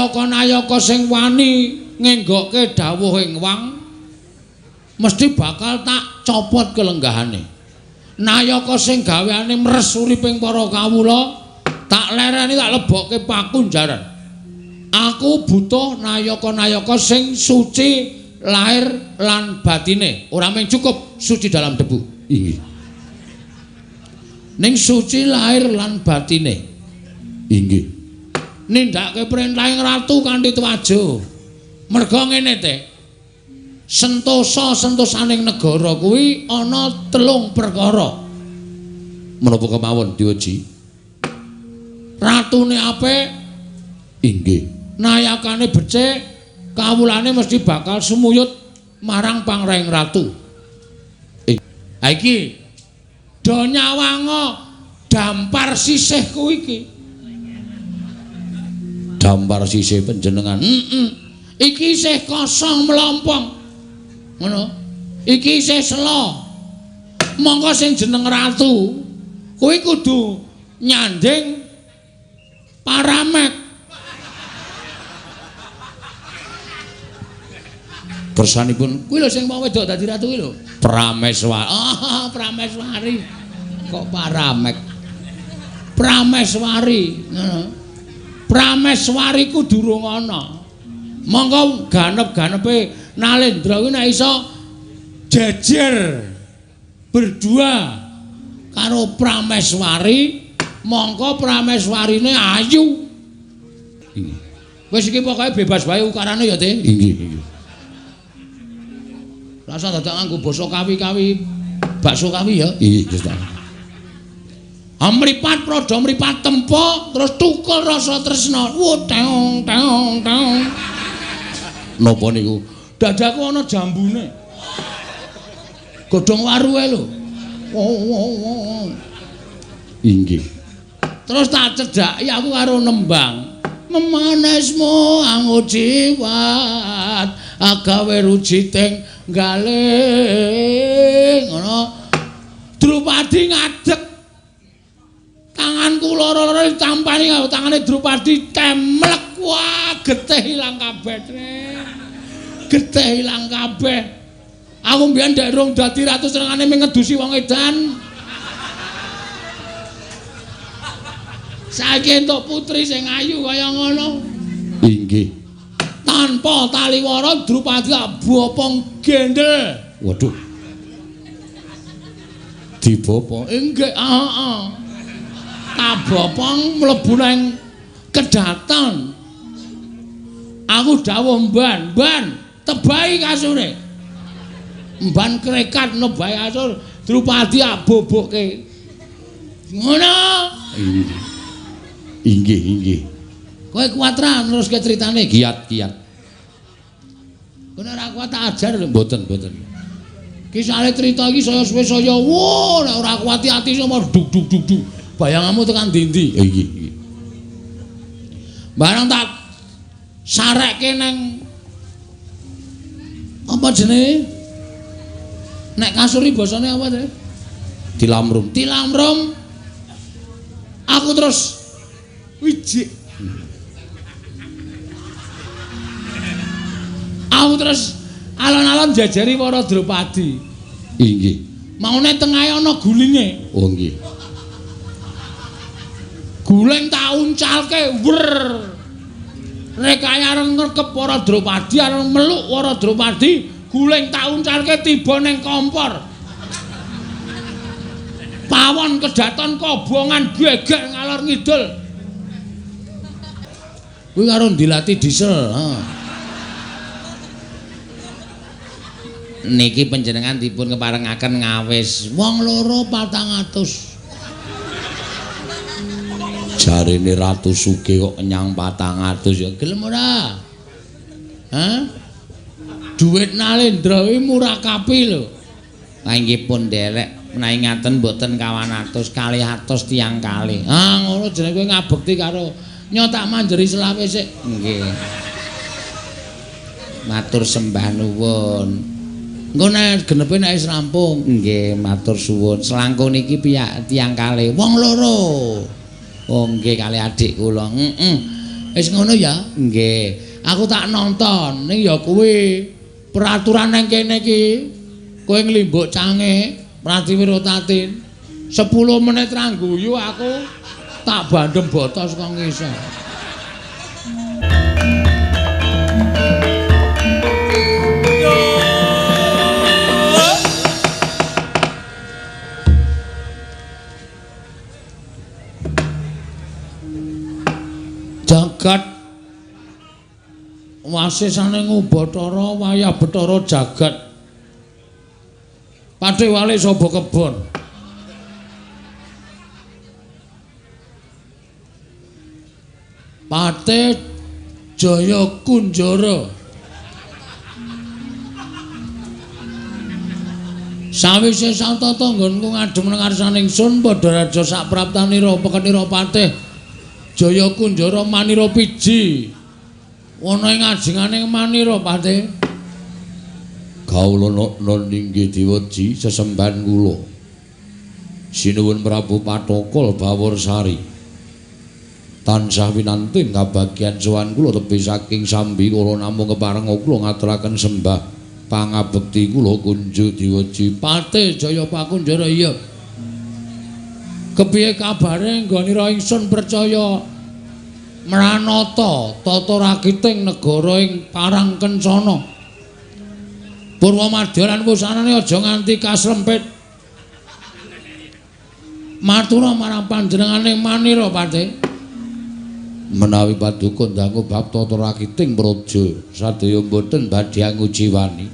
nayaka-nayaka sing wani ngenggokke dawuhing wang mesti bakal tak copot kelenggahane. Nayaka sing gaweane mres uriping para kawula tak lereni tak lebokke pakunjaran. Aku butuh nayaka-nayaka sing suci lahir lan batine, ora mung cukup suci dalam debu. Inggih. Ning suci lahir lan batine. Inggih. Nindakake perintahing ratu kanthi tuwajo. Merga ngene teh. Sentosa-sentosaning negara kuwi ana 3 perkara. Menapa kemawon Diwaji? Ratune apik? Inggih. Nayakane becik, kawulane mesti bakal sumuyut marang pangrahing ratu. Ha iki do nyawanga dampar sisihku iki. Dampar sisih panjenengan. Iki isih kosong melompong. Ngono. Iki isih sela. Monggo sing jeneng ratu kuwi kudu nyanding paramek. Kersanipun kuwi lho sing mau wedok dadi ratu kuwi lho. Prameswari. Oh, Prameswari. Kok paramek? Prameswari. Ngono. Prameswari ku durung ana. Monggo ganep-ganepe Nalendra kuwi nek iso jejer berdua karo Prameswari, mongko Prameswarine ayu. Inggih. Wis iki pokoke bebas wae ukarane ya, Teh. Inggih, inggih. Rasa dadak nganggo basa kawi-kawi, bakso kawi ya. Iya, Gusti. Amripat prodo mripat tempo terus tukul rasa tresna. Teong teong teong. Napa niku? Dadaku ana jambune. Godhong waruhe lho. Inggih. Terus tak cedhaki aku karo nembang. Memanesmu anggo jiwat agawe rujiting galing ngono. Drupadi ngadeg. Tanganku loro-loro ditampani karo tangane Drupadi temlek. Wah, getih ilang kabeh. Getih ilang kabeh. Aku mbiyen ndek rung dadi ratu senengane ngedusi wong edan. Saiki entuk putri sing ayu kaya ngono. Inggih. Tanpa taliwara Drupadi bopong gendel. Waduh. Dibopong? Inggih, heeh. Tak bopong mlebu nang kedaton. Aku dawuh mban, tebahi kasure. Mban krekat nebahi kasur, Drupadi abobokke. Ngono. Inggih, inggih. Kowe kuat ra neruske critane? Giat. Kowe ora kuat tak ajar lho, mboten. Kisah cerita iki saya suwe saya, wo, nek ora kuat ati sama duk. Bayanganmu tekan ndi-ndi? Inggih. Barang tak sarekke nang apa jenenge? Nek kasuri basane apa teh? Tilamrum. Aku terus wijik. Aku terus alon-alon jajari para Drupadi. Inggih. Maune tengahe ana gulinge. Oh nggih. Guling tak uncalke wer. Rekaya areng ngrekep para Drupadi, areng meluk para Drupadi, guling tak uncalke tiba ning kompor. Pawon kedaton kobongan gegek ngalor ngidul. Kuwi karo dilatih diesel. Niki panjenengan dipun keparengaken ngawis wong loro 400. Jarine Ratu Sugih kok kenyang 400 ya gelem ora? Hah? Duit Nalendra kuwi murah kapi lho. Lah inggih pun nderek menawi ngaten mboten kawan atus kalih atus tiyang kalih. Ah ngono jenenge kowe ngabekti karo nyotak manjeri selawe sik. Nggih. Matur sembah nuwun. Engko nek genepe nek wis rampung. Nggih, matur suwun. Selangkung niki piyak tiyang kalih wong loro. Oh nggih kalih adik kula. Wis ngono ya? Nggih. Aku tak nonton ning ya kuwi peraturan nang kene iki. Kowe nglimbuk cange Pratiwiratatin 10 menit ra guyu aku tak bandem botos kok ngisor. Jagat wasisane Ngubathara wayah Bathara jagat Patih Wali Saba Kebon Patih Jaya Kunjara sawise santata nggonku ngadhem nang ngarsaning sun padha raja sak praptanira pekenira Patih Jaya Kunjara manira piji ana ing ajenganing manira Patih kawula non inggih diwaji sesembahan kula sinuwun Prabu Patokol Baworsari tansah winanting kabagyan sowan kula tebih saking sambi kula namung kepareng kula ngaturaken sembah pangabekti kula kunjuk diwaji Patih Jaya Pakunjara iya kepiye kabare nggonira ingsun percaya mranata tata rakiting negara ing Parang Kencana Purwamadya lan wusanane aja nganti kaslempit matura marang panjenenganing manira Patih menawi paduka dangu bab tata rakiting praja sadaya boten badhe ngujiwani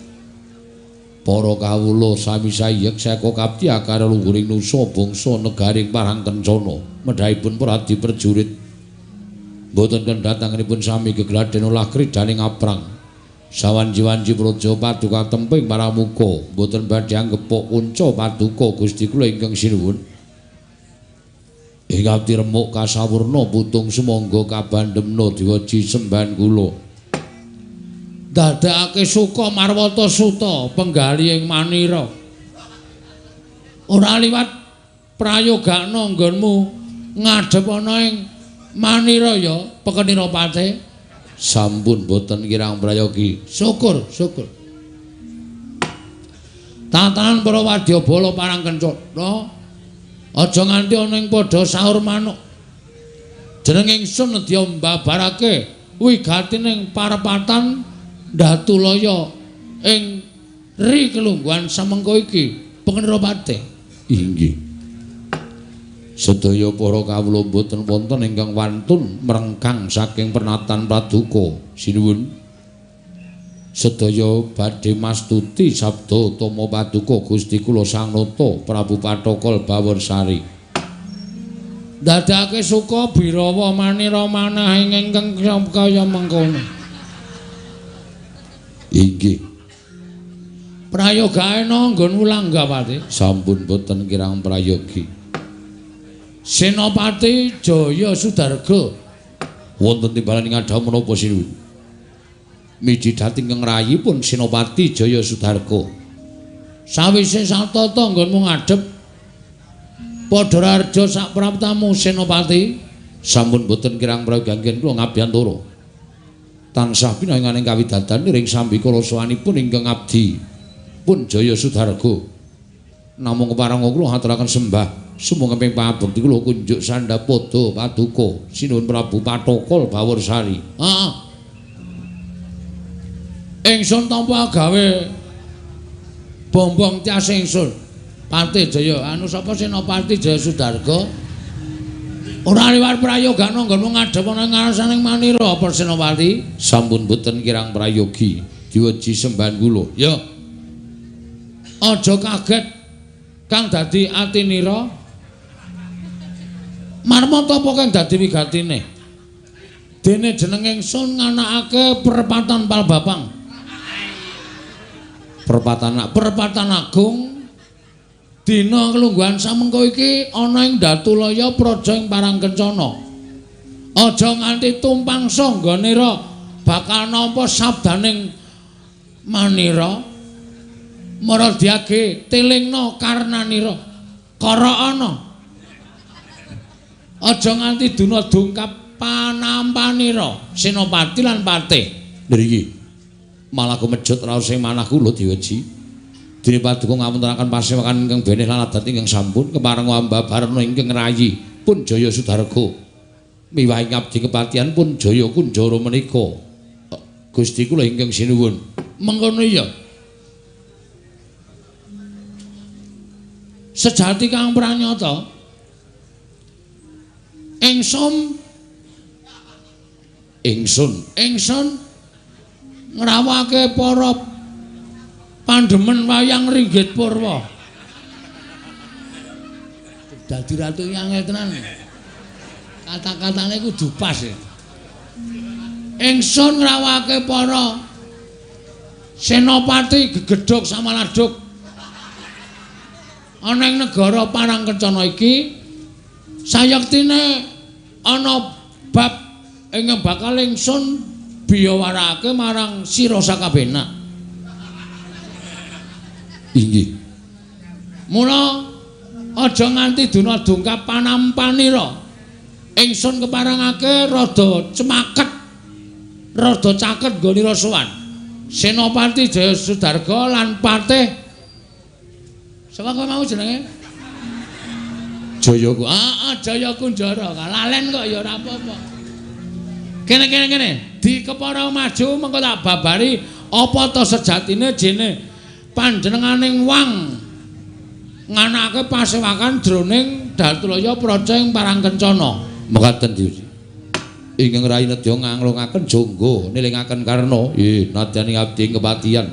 para kawula sami sayek saka kapti akara lungguring nusa bangsa negaring Parang Kencana medhahipun Pradi Perjurit boten kendhatanganipun sami gegladen olah kridaning aprang sawanji-wanji praja paduka temping paramuka boten badhe anggepok kunca paduka Gusti kula ingkang sinuwun ing abdi remuk kasawurna putung sumangga kabandhemna diwaji sembahan kula dadekake suka marwata suta penggali ing manira ora liwat prayogakna nggonmu ngadhep ana ing manira ya pekenira Patih sampun boten kirang prayogi syukur tatanan para wadyabala Parang Kencana aja nganti ana ing padha sahur manuk jeneng ingsun nedya mbabarake wigatining parepatan Datulaya ing ri kelungguhan samengko iki pekenira Patih inggih sedaya para kawula boten wonten ingkang wantun mrengkang saking pernatan paduka sinuwun sedaya badhe mastuti sabda utama paduka Gusti kula Sang Nata Prabu Patokol Baworsari dadake suka birawa manira manah ingkang kaya mengkono inggih prayogane nggonmu langgah Patih sampun boten kirang prayogi Senopati Jaya Sudarga wonten timbalan ing adhamu menapa sinuwun miji dhateng ingkang rayipun Senopati Jaya Sudarga sawise satata nggonmu ngadhep padha raja sak praptamu Senopati sampun boten kirang prayogi anggen kula ngabiyantara tansah pinanganing kawidadan ring sambi kala sawanipun ingkang abdi pun Jaya Sudarga namung kepareng kula ngaturaken sembah sumangga ping pangabekti kula kunjuk sandhapada paduka sinuwun Prabu Patokol Baworsari. Heeh. Ingsun tampa gawe bombong tias ingsun. Patih Jaya anu sapa Senopati Jaya Sudarga? Ora liwat prayogane nggonmu ngadhep ana ngarsaning manira apa Senopati? Sampun boten kirang prayogi diweji sembahan kula. Ya. Aja kaget kang dadi atinira marmata apa kang dadi wigatine dene jeneng ingsun nganakake perempatan Palbapang perempatan agung dina kelungguhan samengko iki ana ing Datulaya praja ing Parang Kencana aja nganti tumpang sangganira bakal nampa sabdaning manira Maradyage tilingna karnanira kara ana aja nganti duna dungkap panampanira Senopati lan Patih. Niki malah kumejut raos sing manah kula diweji. Dene paduka ngapuntenaken pasewakan ingkang benih lan adat ingkang sampun kepareng ambabarna ingkang rayi pun Jaya Sudarga. Miwahi ngabdi kepatihan pun Jaya Kunjara menika. Gusti kula ingkang sinuwun. Mengkono ya. Sejati kang pranyata ingsun ngrawake para pandemen wayang Ringgit Purwa. Dadi ratu yang tenan. Kata-katane kudu pas ya. Ingsun ngrawake para senopati gegedhog samaladuk ana ing negara Parangkencana iki sayektine ana bab ingkang bakal ingsun biyawarake marang sira sakabehna. Inggih. Mula aja nganti dina dungkap panampanira. Ingsun keparengake rada cemaket, rada caket nggonira sowan. Senopati Jaya Sudarga lan Patih sapa kowe mau jenenge? Jaya Jaya Kunjara. Lalen kok ya ora apa-apa. Kene. Di kepara maju mengko tak babari apa to sejatine jene panjenenganing wang nganake pasewakan jroning Datulaya Praja ing Parangkencana. Mekaten Gusti. Ingkang Rayi nedya nganglungaken jangga nilingaken karna nadyaning abdi kepatihan.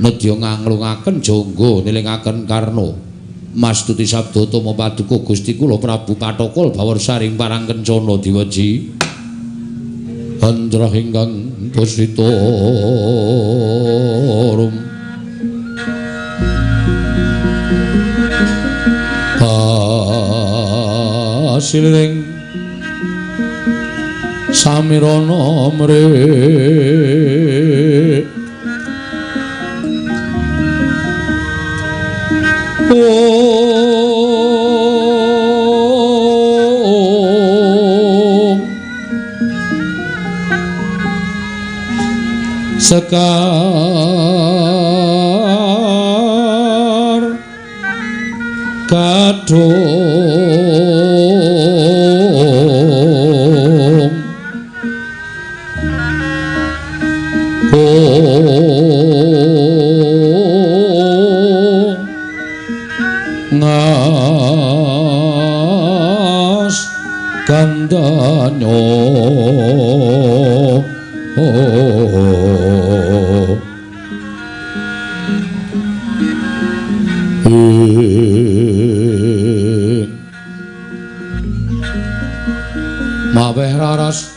Nedya nganglungaken jangga nilingaken karna mastuti sabda utama paduka Gusti kula Prabu Patokol Bawarsaring Parangkencana diweji andrah ingkang positorum pasiling samirana mrih sekar kadung ngas kandanyo maweh raras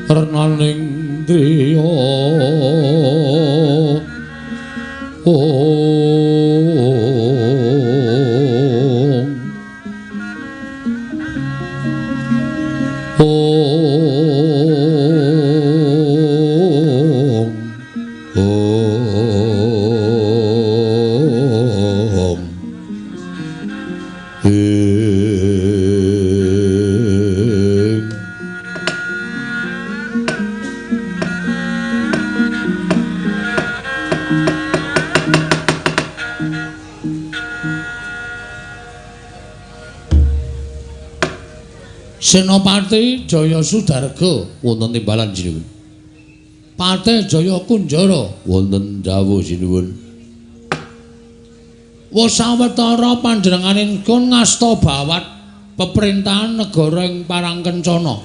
renaning driya Senopati Jaya Sudarga wonten timbalan sinuwun. Patih Jaya Kunjara wonten dawuh sinuwun. Wasawetara panjenenganipun ngasta bawat peperintahan negara ing Parangkencana.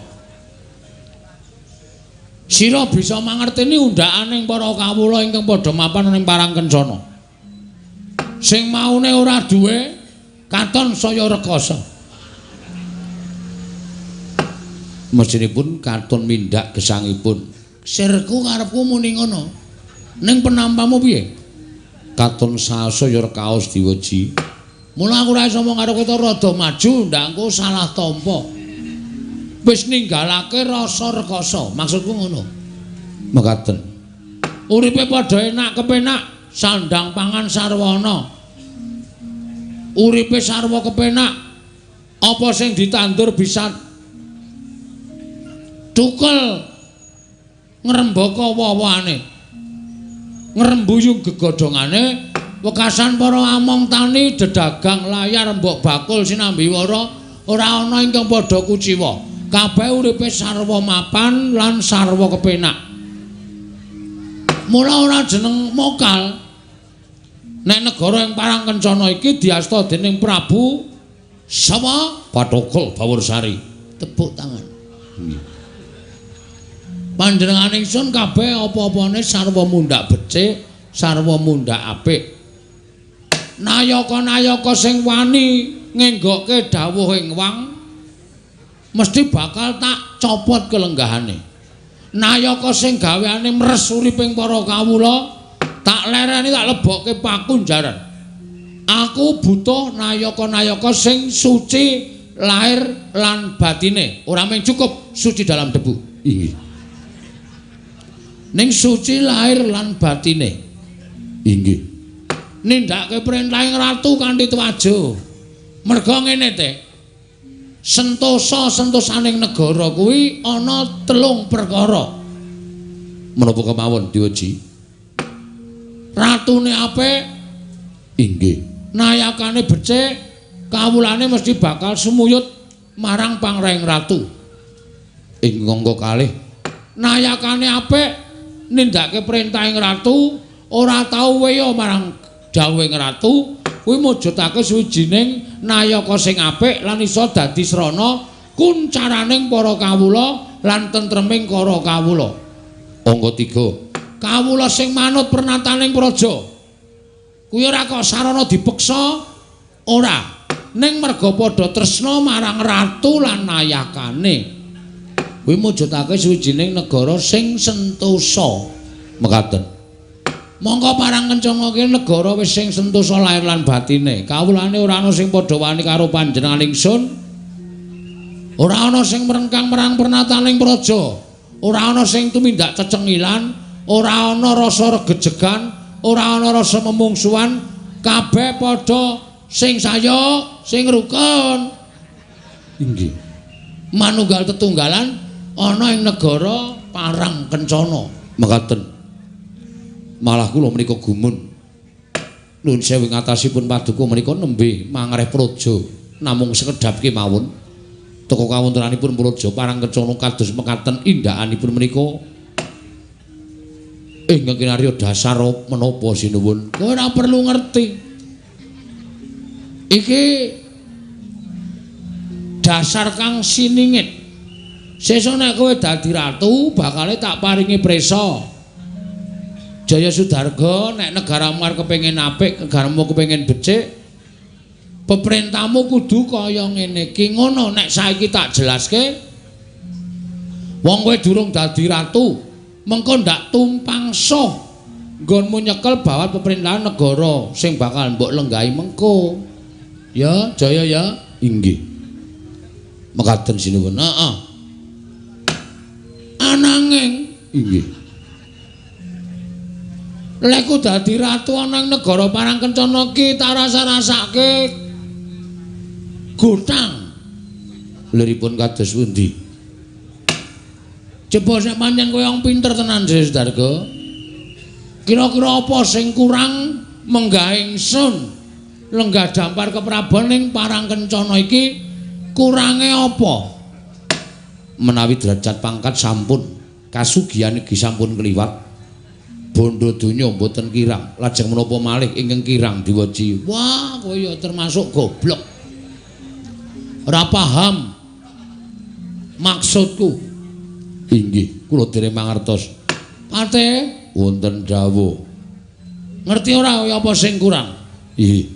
Sira bisa mangerteni undhakaning para kawula ingkang padha mapan ing Parangkencana. Sing maune ora duwe katon saya rekasa. Mesinipun katon mindak gesangipun. Sirku karepku muni ngono. Ning penampamu piye? Katon saya rekaos diweji. Mula aku ora iso ngomong karo kowe rada maju ndak engko salah tampa. Wis ninggalake rasa rekasa. Maksudku ngono. Mekaten. Uripe padha enak kepenak, sandang pangan sarwana. Uripe sarwa kepenak. Apa sing ditandur bisa Tukel ngrembaka wawane. Ngrembuyung gegodhongane wekasan para among tani dedagang layar mbok bakul sinambi wara ora ana ingkang padha kuciwa. Kabeh uripe sarwa mapan lan sarwa kepenak. Mula ora jeneng mokal. Nek negara ing Parangkencana iki diasta dening Prabu sapa? Pathokol Bawursari. Tepuk tangan. Panjenengan ingsun kabeh apa-apane sarwa mundhak becik, sarwa mundhak apik. Nayaka-nayaka sing wani ngenggokke dawuhing wang mesti bakal tak copot kelenggahane. Nayaka sing gaweane mres uriping para kawula tak lereni tak lebokke pakunjaran. Aku butuh nayaka-nayaka sing suci lahir lan batine, ora mung cukup suci dalam debu. Inggih. Ning suci lahir lan batine. Inggih. Nindakake perintahing ratu kanthi tuwajo. Merga ngene te. Sentosa-sentosaning negara kuwi ana 3 perkara. Menapa kemawon Diwaji? Ratune apik. Inggih. Nayakane becik, kawulane mesti bakal sumuyut marang pangrahing ratu. Ing angka kalih. Nayakane apik, nindakake perintahing ratu, ora tau weya marang dawuhing ratu, kuwi mujudake suwijining nayaka sing apik lan iso dadi srana kuncaraning para kawula lan tentreming para kawula. Angka 3. Kawula sing manut pernataning praja. Kuwi ora kok sarana dipeksa, ora. Ning merga padha tresna marang ratu lan nayakane. Kuwi mujudake suwijining negara sing sentosa. Mekaten. Monggo Parangkencana ki negara wis sing sentosa lahir lan batine. Kawulane ora ana sing padha wani karo panjenengan ingsun. Ora ana sing merengkang marang pernataning praja. Ora ana sing tumindak cecengilan, ora ana rasa regejegan, ora ana rasa memungsuhan, kabeh padha sing saya, sing rukun. Inggih. Manunggal tetunggalan ana ing negara Parangkencana. Mekaten. Malah kula menika gumun. Nuwun sewu ngatasipun paduka menika nembe mangreh praja namung sekedhap kemawon. Teka kawontenanipun praja Parangkencana kados mekaten indakanipun menika ingkang kinarya dasar menapa sinuwun. Kowe ora perlu ngerti. Iki dasar kang siningit. Sesuk nek kowe dadi ratu bakale tak paringi presa. Jaya Sudarga nek negaramu arep kepengin apik, negaramu kepengin becik, peperintahmu kudu kaya ngene iki. Ngono nek saiki tak jelaske. Wong kowe durung dadi ratu, mengko ndak tumpang soh nggonmu nyekel bawat pemerintahan negara sing bakal mbok lenggahi mengko. Ya, Jaya ya. Inggih. Mekaten sinuwun. Heeh. Ananging inggih. Lek ku dadi ratu ana ing negara Parangkencana ki tak rasa-rasake gotang. Liripun kados pundi? Coba nek pancen kowe wong pinter tenan Saudaraku. Kira-kira apa sing kurang menggah ingsun lenggah dampar kepraban ning Parangkencana iki kurange apa? Menawi derajat pangkat sampun, kasugihan iki sampun kliwat. Bondo donya mboten kirang, lajeng menapa malih ingkang kirang Diwaji. Wah, kowe ya termasuk goblok. Ora paham maksudku. Inggih, kula dereng mangertos. Pate wonten dawuh. Ngerti ora apa sing kurang? Nggih.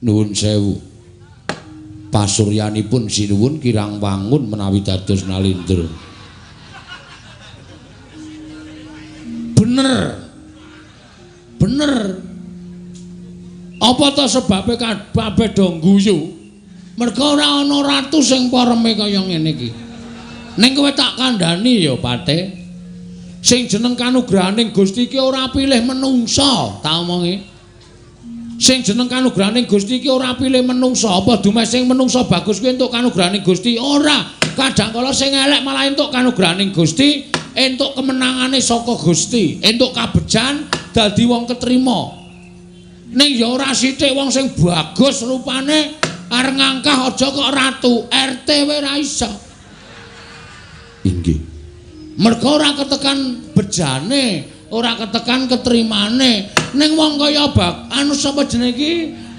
Nuwun sewu. Pasuryanipun sinuwun kirang wangun menawi dados nalindra. Bener. Apa to sebabe kabeh do guyu? Merga ora ana ratu sing pareme kaya ngene iki. Ning kowe tak kandhani ya, Pate. Sing jeneng kanugrahaning Gusti iki ora pilih menungsa, tak omongi. Sing jeneng kanugrahaning Gusti iki ora pilih menungsa, apa dumes sing menungsa bagus kuwi entuk kanugrahaning Gusti ora. Kadangkala sing elek malah entuk kanugrahaning Gusti, entuk kemenangane saka Gusti, entuk kabejan dadi wong ketrima. Ning ya ora sithik wong sing bagus rupane arep ngangkah aja kok ratu, RT wae ora iso. Inggih. Mergo ora ketekan bejane, ora ketekan ketrimane. Ning wong kaya anu sapa jenenge iki?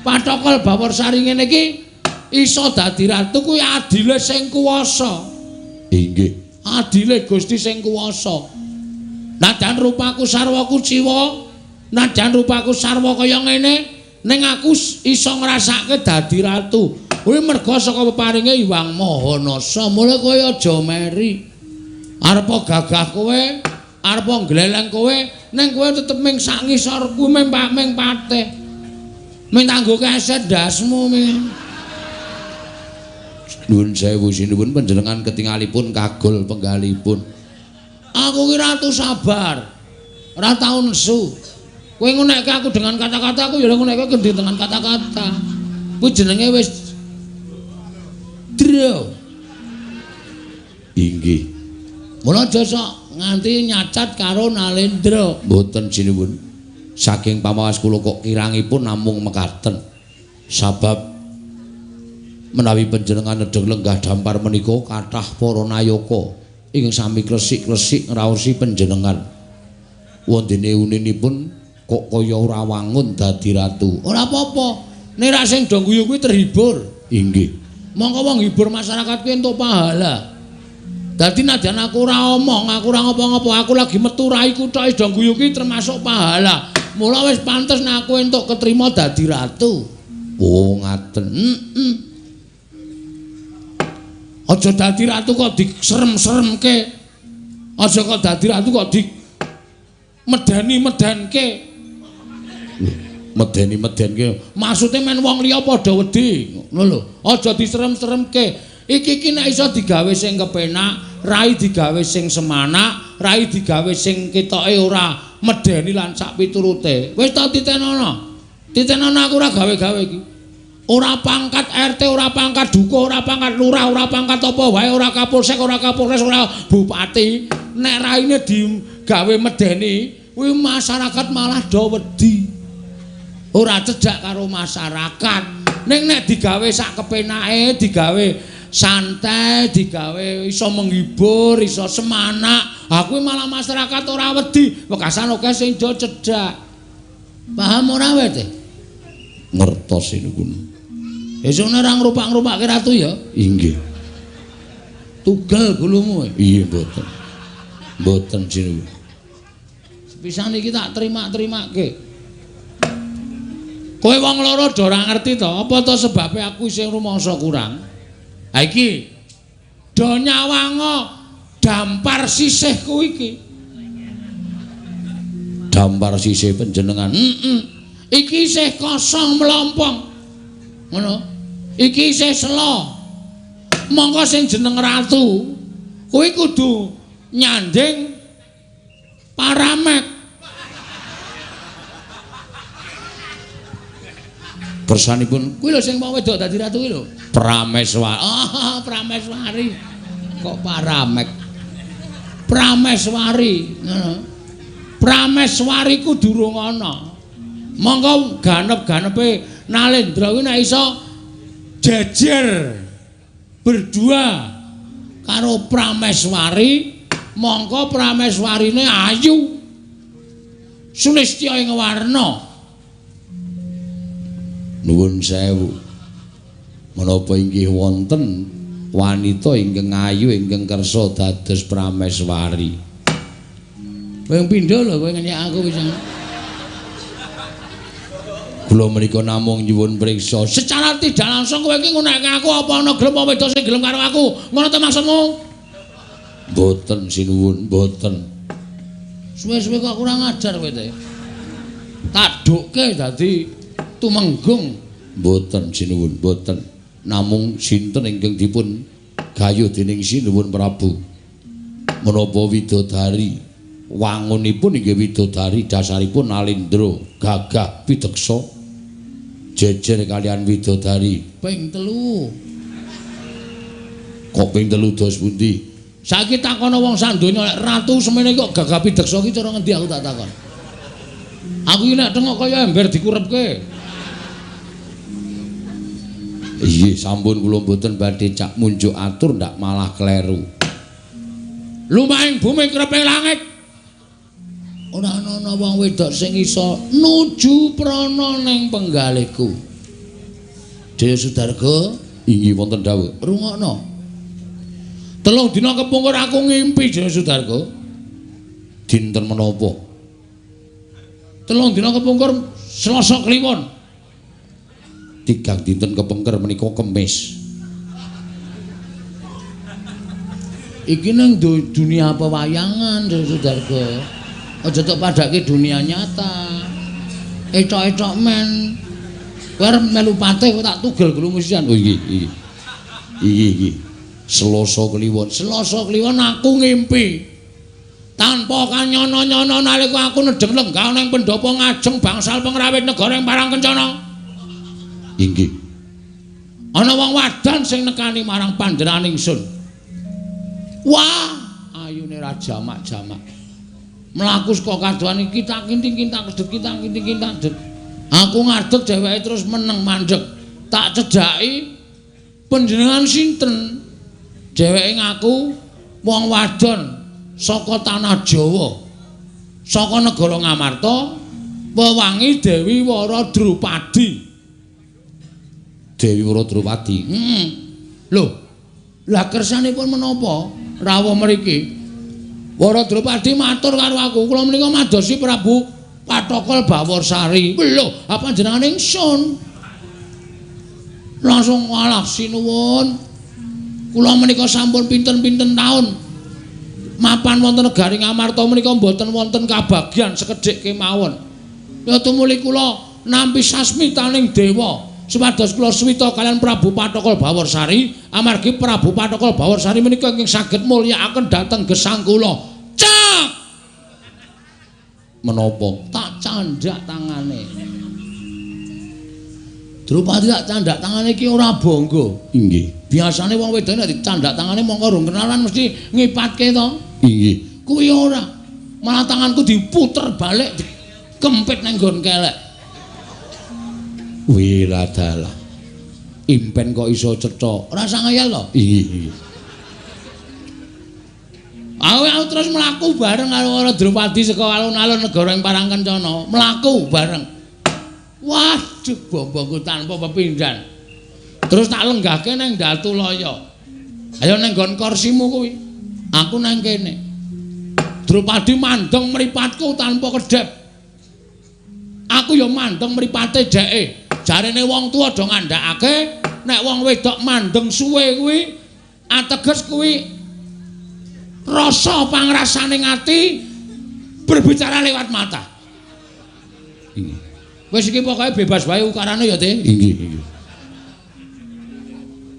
Pathokol Bawarsari ngene iki iso dadi ratu kuwi adile sing kuwasa. Inggih. Adile Gusti sing kuwasa. Najan rupaku sarwa kuciwa, najan rupaku sarwa kaya ngene, ning aku iso ngrasake dadi ratu. Kuwi merga saka peparinge Hyang Mahanasa. Mula kowe aja meri. Arep gagah kowe, arep gleleng kowe, ning kowe tetep ming sak ngisor kuwi ming patih. Ming tanggo keset ndasmu ming. Nuwun sewu sinuwun panjenengan ketingalipun kagol penggalipun. Aku ki ratu sabar. Ora tau nesu. Kowe ngunekke aku dengan kata-kata, aku ya ngunekke gendhi dengan kata-kata. Kuwi jenenge wis dro. Inggih. Mula aja sok nganti nyacat karo Nalendra. Mboten sinuwun. Saking pamawas kula kok kirangipun namung mekaten. Sabab menawi panjenengan nedheng lenggah dampar menika kathah para nayaka ingkang sami kresik-kresik ngraosi panjenengan. Wondene uninipun kok kaya ora wangun dadi ratu. Ora apa-apa. Nek ra sing do guyu kuwi terhibur. Inggih. Monggo wong hibur masyarakat kuwi entuk pahala. Dadi najan aku ora omong, aku ora ngopo-ngopo, aku lagi metu raiku tok do guyu kuwi termasuk pahala. Mula wis pantes nek aku entuk ketrima dadi ratu. Oh, ngaten. Aja dadi ratu kok diserem-seremke. Aja kok dadi ratu kok di medeni-medenke. Medeni-medenke. Maksude men wong liya padha wedi, ngono lho. Aja diserem-seremke. Iki nek iso digawe sing kepenak, rai digawe sing semanak, rai digawe sing ketoke ora medeni lan sak piturute. Wis ta titenono. Titenono aku ora gawe-gawe iki. Ora pangkat RT, ora pangkat dukuh, ora pangkat lurah, ora pangkat apa wae, ora kapolsek, ora kapolres, ora bupati. Nek raine digawe medeni, kuwi masyarakat malah do wedi. Ora cedhak karo masyarakat. Ning nek digawe sak kepenake, digawe santai, digawe iso menghibur, iso semanak, aku malah masyarakat ora wedi. Wekasan akeh sing do cedhak. Paham ora wae teh? Ngertos niku. Esune ora ngrupak-ngrupake ratu ya? Inggih. Tugel gulumu. Iya mboten. Mboten sinuwun. Sepisan iki tak terima-terimake. Kowe wong loro do ora ngerti to, apa to sebabe aku sing rumangsa kurang? Ha iki do nyawanga dampar sisihku iki. Dampar sisih panjenengan. Iki isih kosong melompong. Ngono. Iki isih sela. Monggo sing jeneng ratu kuwi kudu nyanding paramek. Kersanipun Kuwi lho sing mau wedok dadi ratu kuwi lho. Prameswari. Oh, Prameswari. Kok paramek? Prameswari, ngono. Prameswari ku durung ana. Monggo ganep-ganepe Nalendra kuwi nek iso jejer berdua karo Prameswari, mongko Prameswarine ayu. Sulistya ing warna. Nuwun sewu. Menapa inggih wonten wanita ingkang ayu ingkang kersa dados Prameswari? Kowe pindho lho kowe ngenyek aku wis. Kula menika namung nyuwun priksa. Secara tidak langsung kowe iki ngunekke aku apa ana gelem apa wedok sing gelem karo aku? Ngono ta maksudmu? Mboten sinuwun, mboten. Suwe-suwe kok kurang ajar kowe teh. Tak dukke dadi tumenggung. Mboten sinuwun, mboten. Namung sinten ingkang dipun gayuh dening Sinuwun Prabu. Menapa widodari wangunipun inggih widodari dasaripun Nalendra gagah pideksa jejer kalian widodari ping 3. Kok ping 3 dos pundi? Saiki takono wong sak donya lek ratu semene kok gagapi deksa ki cara ngendi aku tak takon. Aku iki nek tengok kaya ember dikurepke. Iya, sampun kula mboten badhe cak munjuk atur ndak malah kleru. Lumahing bumi kreping langit. Ora ana wong wedok sing iso nuju prana ning penggalihku. Daya Sudarga, inggih wonten dawuh. Rungokno. 3 dina kepungkur aku ngimpi Daya Sudarga. Dinten menapa? 3 dina kepungkur Selasa Kliwon. 3 dinten kepengker menika Kemis. Iki nang dunia pewayangan Daya Sudarga. Aja tok padake dunia nyata. Ecok-ecok men. Kowe arep melu patih kok tak tugel glumusian. Oh iki. Iki. Selasa Kliwon. Selasa Kliwon aku ngimpi. Tanpa kanyono-nyono nalika aku nedeng lenggah ning pendopo ngajeng bangsal pengrawit negara ing Parangkencana. Inggih. Ana wong wadan sing nekani marang panjenengan ingsun. Wah, ayune ra jamak-jamak. Mlaku saka kadohan iki tak kinting-kinting kedet. Aku ngadeg dheweke terus meneng mandeg. Tak cedhaki panjenengan sinten? Dheweke ngaku wong wadon saka tanah Jawa. Saka negara Ngamarta, wewangi Dewi Wara Drupadi. Dewi Wara Drupadi. Lho, lah kersanipun menapa rawuh mriki? Wara Drupadi matur karo aku, kula menika madosi Prabu Patokol Bawarsari. Lho, apa jenengan ingsun? Langsung walah sinuwun. Kula menika sampun pinten-pinten taun mapan wonten negari Ngamarta menika mboten wonten kabagyan sekedhik kemawon. Ya tumuli kula nampi sasmitaning dewa supados kula suwita kalian Prabu Patokol Bawarsari amargi Prabu Patokol Bawarsari menika ingkang saged mulyakaken dhateng gesang kula. Cak! Menapa? Tak candhak tangane. Drupadi tak candhak tangane iki ora bangga. Inggih. Biasane wong wedok nek dicandhak tangane mongko rung kenalan mesti ngipatke to. Inggih. Kuwi ora. Malah tanganku diputer balik kempit nang nggon kelek. Wiradalah. Impen kok iso cetha. Rasa ngayal to? Inggih. Aku terus mlaku bareng karo Drupadi saka alun-alun negara ing Parangkencana. Mlaku bareng. Waduh, bombongku tanpa pepindhan. Terus tak lenggahke nang Datulaya. Ayo nang nggon kursimu kuwi. Aku nang kene. Drupadi mandeng mripatku tanpa kedhep. Aku ya mandeng mripate dheke. Jarene wong tuwa do ngandhakake nek wong wedok mandeng suwe kuwi ateges kuwi rasa pangrasaning ati berbicara lewat mata. Inggih. Wis iki pokoke bebas wae ukarane ya, Te. Inggih.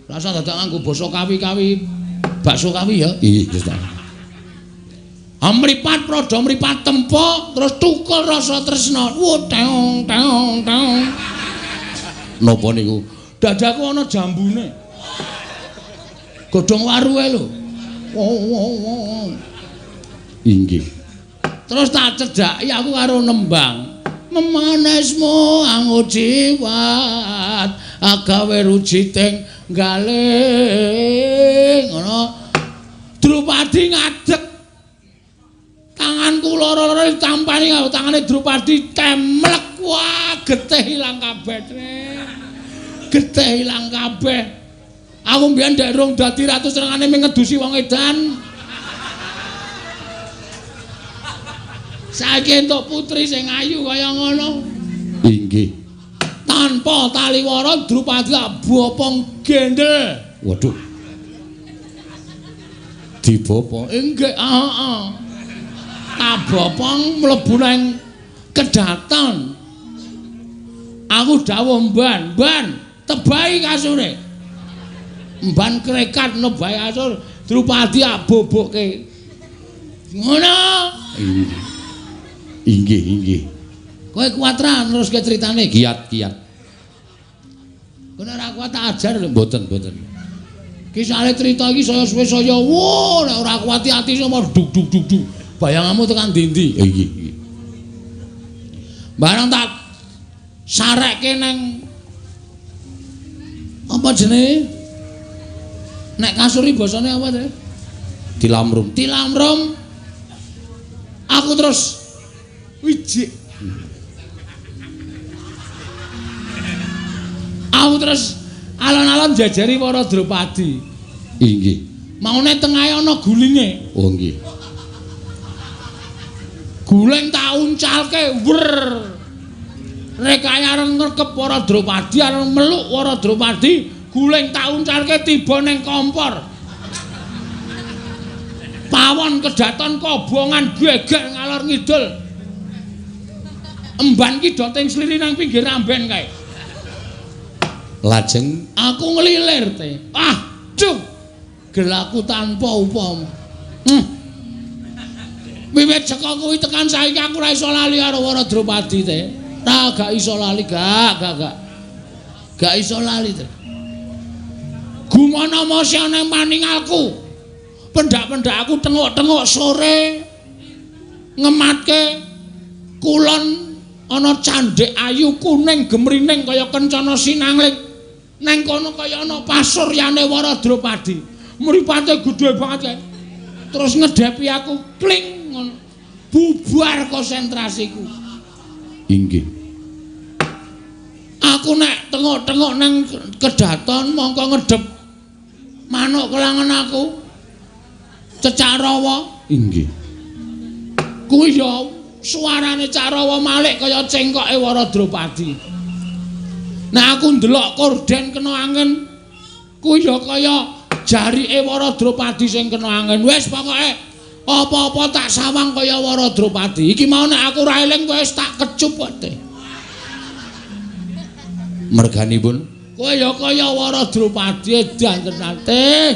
Rasa dadak nganggo basa kawi-kawi, bakso kawi ya. Inggih, Gusti. Amripat prodo mripat tempo terus tukul rasa tresna. Teong teong teong. Napa niku? Dadaku ana jambune. Godhong waruhe lho. Inggih. Terus tak cedhaki aku karo nembang. Memanesmu anggo jiwat agawe rujiting galing ngono. Drupadi ngadeg. Tanganku loro-loro ditampani karo tangane Drupadi temlek. Wah, getih ilang kabeh, getih ilang kabeh. Aku mbiyen ndek rung dadi ratu senengane ngedusi wong edan. Saiki entuk putri sing ayu kaya ngono. Inggih. Tanpa taliwara Drupadi bopong gendel. Waduh. Dibopong. Inggih, heeh. Tak bopong mlebu nang kedaton. Aku dawuh mban, tebahi kasure. Mban krekat nebahi kasur, Drupadi abobokke. Ngono. Inggih. Kowe kuat ra neruske critane? Kiat. Kowe ora kuat tak ajar lho. Mboten. Kisah cerita iki saya suwe saya nek ora kuat ati sama duk duk duk duk. Bayanganmu tekan ndi-ndi? Iki. Barang tak sarekke nang apa jenenge? Nek kasuri basane apa to? Dilamrum. Dilamrum. Aku terus wijik. Aku terus alon-alon jajari para Drupadi. Inggih. Maune tengahe ana gulinge. Oh nggih. Guling tak uncalke wer. Rekaya areng ngrekep para Drupadi, areng meluk para Drupadi, guling tak uncalke tiba ning kompor. Pawon kedaton kobongan geger ngalor ngidul. Emban ki do teng sliri nang pinggir ramben kae. Lajeng aku ngelilir teh. Aduh. Gelaku tanpa upama. Wiwit saka kuwi tekan saiki aku ora iso lali karo para Drupadi teh. Gak iso lali, gak iso lali teh. Gumana mosih ana paningalku. Pendak-pendak aku tengok-tengok sore ngematke kulon ana candhek ayu kuning gemrining kaya kencana sinangling. Neng kono kaya ana pasuryane para Drupadi. Mripate gedhe banget kae. Terus ngedepi aku kling ngono. Bubar konsentrasiku. Inggih. Aku nek tengok-tengok nang kedaton mongko ngedep manuk kelangan aku. Cecak Rawa. Inggih. Kuwi ya suarane Cak Rawa malik kaya cengkoke para Drupadi. Nah aku ndelok korden kena angin. Kuwi ya kaya jarike para Drupadi sing kena angin. Wis pokoke apa-apa tak sawang kaya para Drupadi. Iki mau nek aku ra eling wis tak kecup teh. Merganipun kowe ya kaya para Drupadi edan tenan teh.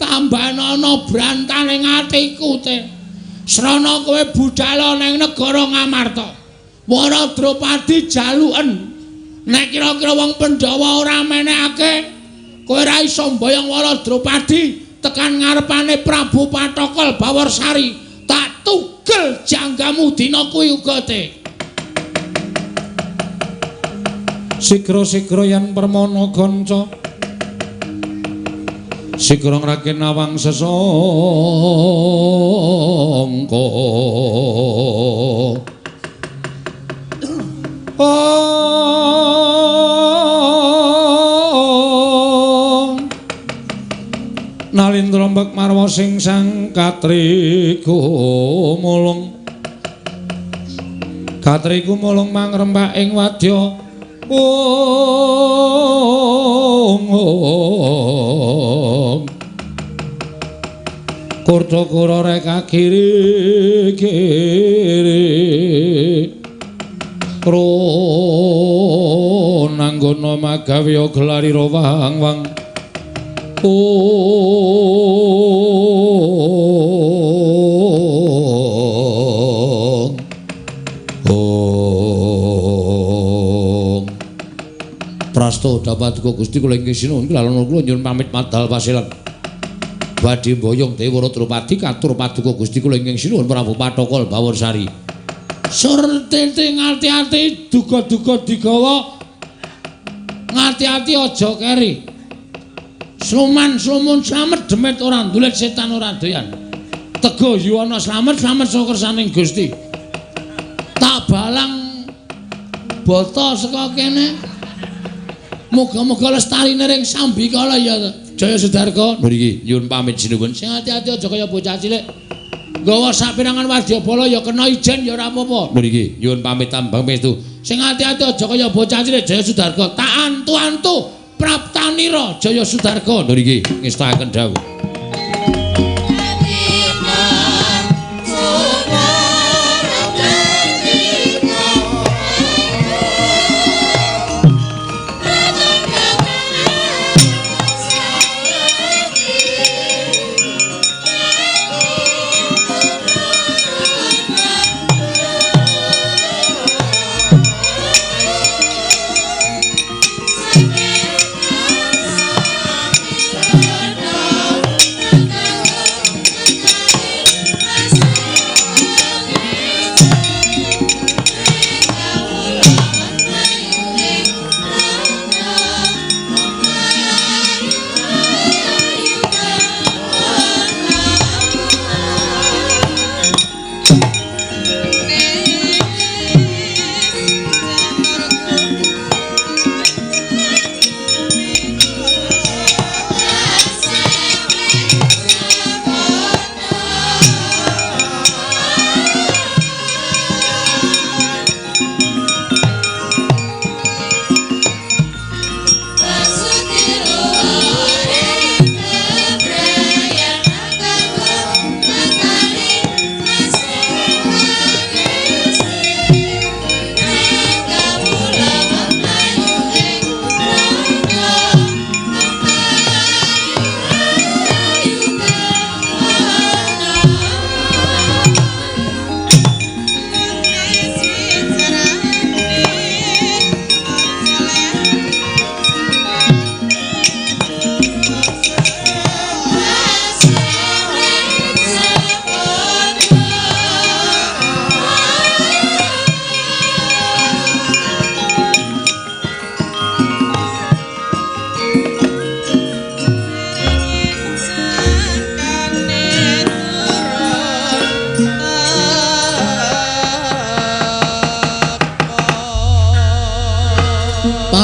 Tambah ana brantaning atiku teh. Srana kowe budhal ning negara Ngamarta. Para Drupadi jaluken. Nek kira-kira wong Pandhawa ora menehake, kowe ora iso mboyong para Drupadi tekan ngarepane Prabu Patokol Bawarsari. Tak tugel janggamu dina kuwi uga teh. Sikra-sikra yen permana kanca sikra ngraken awang sesangka Nalindra mbek marwa sing sang katriku mulung mangrembak ing wadya Kurta-kura reka kiri-kiri Ronanggono magawe gelarira wang-wang Prasto dapatku Gusti kula ingkang sinuwun kula nyuwun pamit madal pasilan badhe mboyong Dewara Drupadi katur paduka Gusti kula ingkang sinuwun Prabu Patokol Bawarsari. Sur tete ngati-ati duga-duga digawa. Ngati-ati aja keri. Suman-sumun slamet demet ora ndulet setan ora doyan. Tego yu ana slamet saka kersaning Gusti. Tak balang bata saka kene. Muga-muga lestarine ring Sambikala ya Jaya Sudarga. Mriki nyuwun pamit sinuwun. Sing ati-ati aja kaya bocah cilik. Nggawa sapirangan wadyabala ya kena ijen ya ora apa-apa. Mriki nyuwun pamit tambang pestu. Sing ati-ati aja kaya bocah cilik Jaya Sudarga. Tak antu-antu praptanira Jaya Sudarga. Mriki ngestaken dawuh.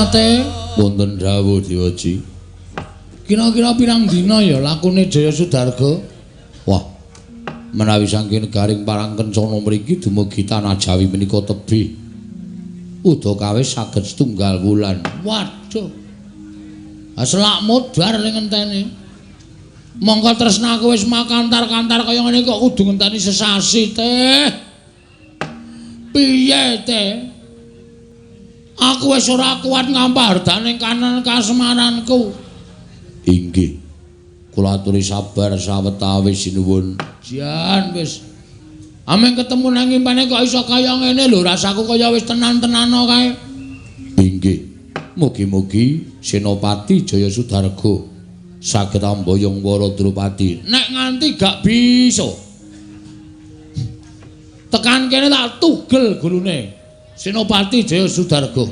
Nate wonten dawuh Dewaji. Kira-kira pirang dina ya lakune Jaya Sudarga? Wah, menawi saking negaring Parangkencana mriki dumugi tanah Jawi menika tebih. Udakawis saged setunggal wulan. Waduh. Selak modar ning ngenteni. Monggo tresnaku wis makantar-kantar kaya ngene kok kudu ngenteni sesasi teh. Piye teh? Aku wis ora kuat ngampardane kanan kasemaranku. Inggih. Kula aturi sabar sawetawis sinuwun. Jan wis. Ameng ketemu nang impane kok iso kaya ngene lho, rasaku kaya wis tenan-tenano kae. Inggih. Mugi-mugi Senopati Jaya Sudarga saged amboyong wara Drupadi. Nek nganti gak bisa. Tekan kene tak tugel gulune. Senopati Jaya Sudarga.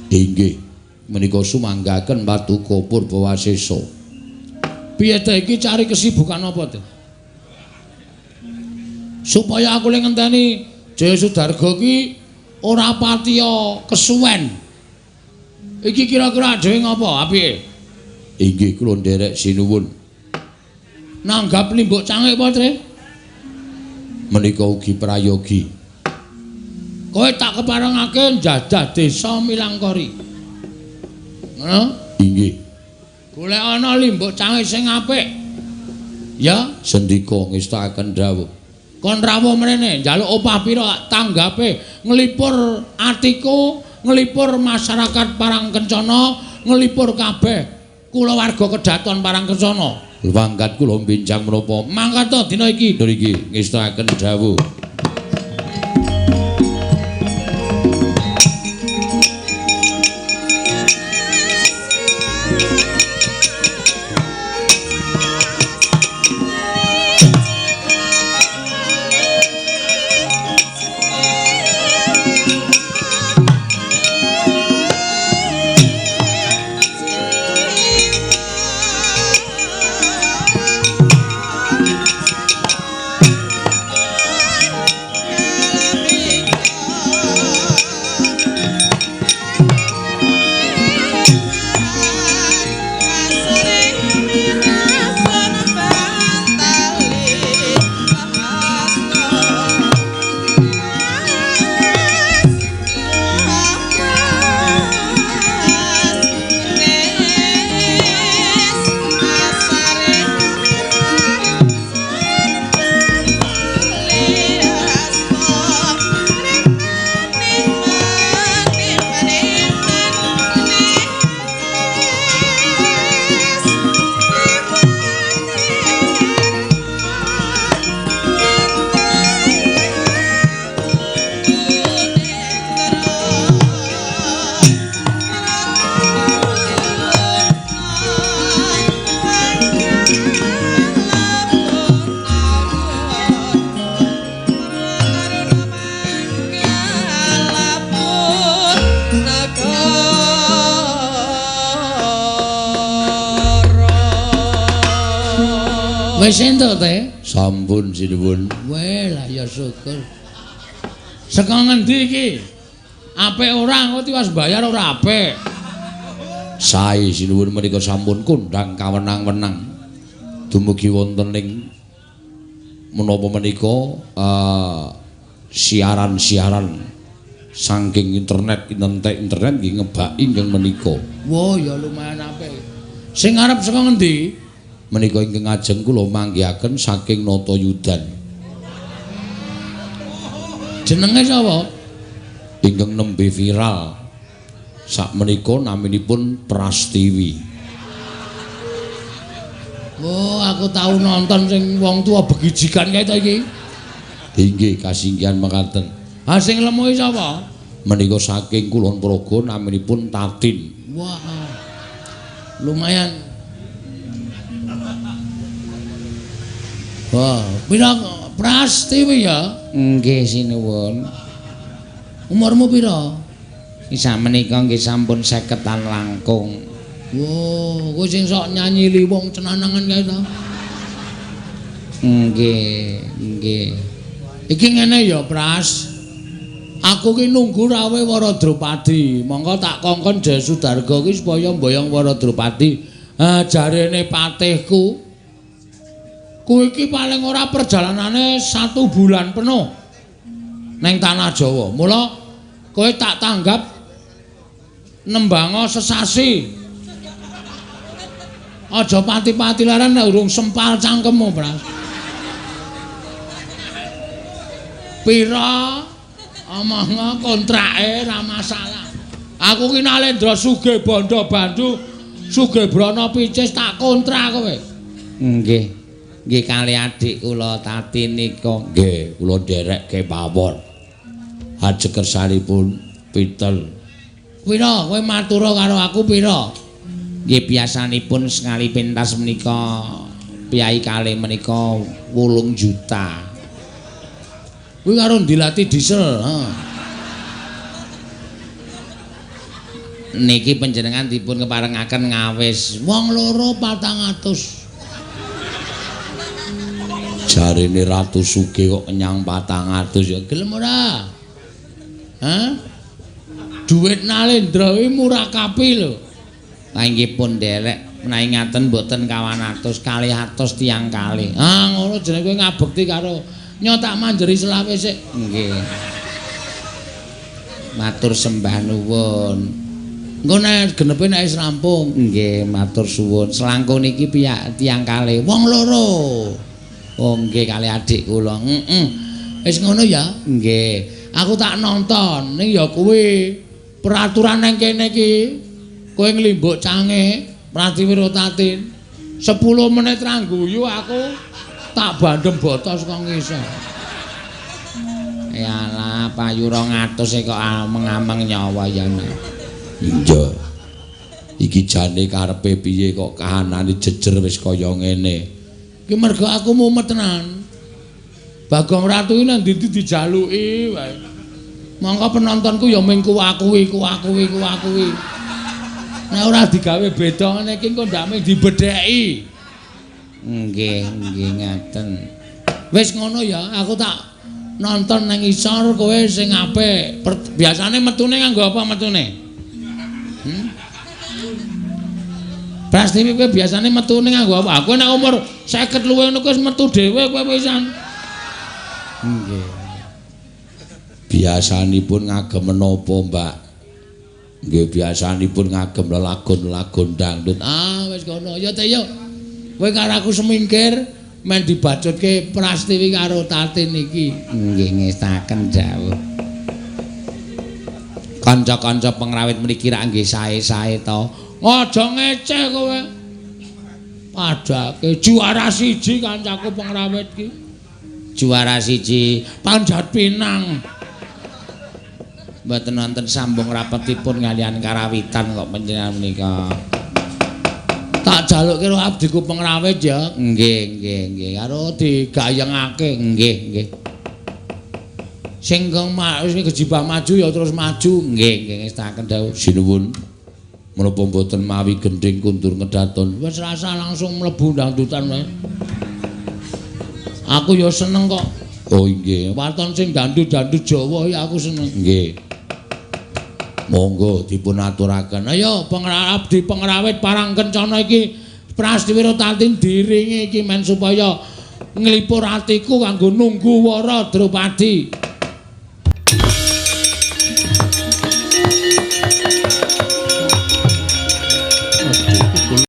Inggih. Menika sumanggaken Paduka Purbawasesa. Piye ta iki cari kesibukan apa to? Supaya aku ling ngenteni Jaya Sudarga ki ora patiya kesuwen. Iki kira-kira dhewe ngapa piye? Inggih kula nderek sinuwun. Nanggap limbuk cangik apa, Tre? Menika ugi prayogi. Kowe tak keparengake njajah desa Milangkori. Ngono? Inggih. Golek ana limbuk cangik sing apik. Ya, Sendika ngestakaken dawuh. Kon rawuh mrene njaluk opah pira tanggape nglipur atiku, nglipur masyarakat Parangkencana, nglipur kabeh kulawarga kedaton Parangkencana. Mangkat kula mbenjang menapa? Mangkat to dina iki. Niki ngestakaken dawuh. Wis entuk teh? Sampun sinuwun. Weh lah ya syukur. Saka ngendi iki? Apik ora engko tiwas bayar ora apik. Sae sinuwun menika sampun kondhang kawenang-wenang. Dumugi wonten ing menapa menika siaran-siaran saking internet nggih ngebaki ingkang menika. Wah ya lumayan apik. Sing arep saka ngendi? Menika ingkang ajeng kula manggihaken saking Natayudan. Jenenge sapa? Ingkang nembe viral sakmenika naminipun Prastiwi. Oh, aku tahu nonton sing wong tua begijikan kae ta iki. Inggih kasinggihan mekaten. Ha sing lemuhi sapa? Menika saking Kulon Progo naminipun Tatin. Wah. Lumayan. Wah, pira Prastiwi ya? Nggih sinuwun. Umurmu pira? Isa menika nggih sampun 50-an langkung. Wow, kowe sing sok nyanyi liwong cenanangan kae ta? Nggih, nggih. Iki ngene ya, Pras. Aku ki nunggu rawe Waradrupadi. Monggo tak kongkon Jayasudarga ki supaya mboyong Waradrupadi. Jarene patihku kuwi iki paling ora perjalanane 1 bulan penuh ning tanah Jawa. Mula kowe tak tanggap nembango sesasi. Aja pati-pati leren nek urung sempal cangkemmu, Pras. Pira omong kontrake ra masalah. Aku ki Nalendra Sugih Bandha Bandhu Sugih Brana Picis tak kontrak kowe. Nggih. Nggih kalih adik kula Tati nika. Nggih, kula nderekke pawon. Haji kersanipun pinten? Pira kowe matur karo aku pira? Nggih biasanipun sekali pentas menika piyai kalih menika 8 juta. Kuwi karo dilatih diesel, Niki panjenengan dipun keparengaken ngawis wong loro 400. Jarine Ratu Sugih kok kenyang 400 ya Gelem ora? Duit Nalendra kuwi murah kapi lho. Lah inggih pun nderek menawi ngaten mboten kawan atus 200 tiyang kalih. Ngono jenenge kowe ngabekti karo nyotak manjeri selawe sik. Nggih. Matur sembah nuwun. Engko nek genepe nek wis rampung. Nggih, matur suwun. Selangkung niki piyak tiyang kalih. Wong loro. Oh nggih kalih adik kula. Wis ngono ya? Nggih. Aku tak nonton ning ya kuwi peraturan nang kene iki. Kowe nglimbuk cange Pratiwira Tatin 10 menit ra guyu aku tak bandem botos kok ngisor. Yalah payu 200 kok ameng-ameng nyawa ya. Iya. Iki jane karepe piye kok kahanane jejer wis kaya ngene. Ki mergo aku mumet tenan. Bagong Ratu iki nang ndi dijaluki wae. Mongko penontonku ya mung kuwi. Nek ora digawe beda ngene iki kok ndak mung dibedheki. Nggih ngaten. Wis ngono ya, aku tak nonton nang isor kowe sing apik. Biasane metune nganggo apa metune? Pras TV kowe biasane metune nganggo apa? Aku nek umur 50 luwih ngono wis metu dhewe kowe pisan. Nggih. Biasanipun ngagem menapa, Mbak? Nggih biasanipun ngagem lelagon-lelagon dangdut. Wis ngono. Ya teh yo. Kowe karo aku semingkir men dibacutke Prastiwi karo Tatin iki. Nggih ngestaken dawuh. Kanca-kanca pengrawit mriki rak nggih sae-sae to. Aja ngeceh kowe. Padake juara 1 kancaku pengrawit ki. Juara 1 Panjat Pinang. Mboten wonten sambung rapetipun kalian karawitan kok panjenengan menika. Tak jalukke karo abdiku pengrawit ya. Nggih. Karo digayengake. Nggih. Sing kejibah maju ya terus maju. Nggih ngestaken dawuh. Sinuwun menapa mboten mawi gending kundur ngedaton. Wis rasa langsung mlebu dangdutan wae. Aku ya seneng kok. Oh nggih. Waton sing dangdut-dangdut Jawa ya aku seneng. Nggih. Monggo dipun aturaken. Ayo abdi pengrawit parang kencana iki Prastiwira Tatin diringi iki men supaya nglipur atiku kanggo nunggu Waradrupadi.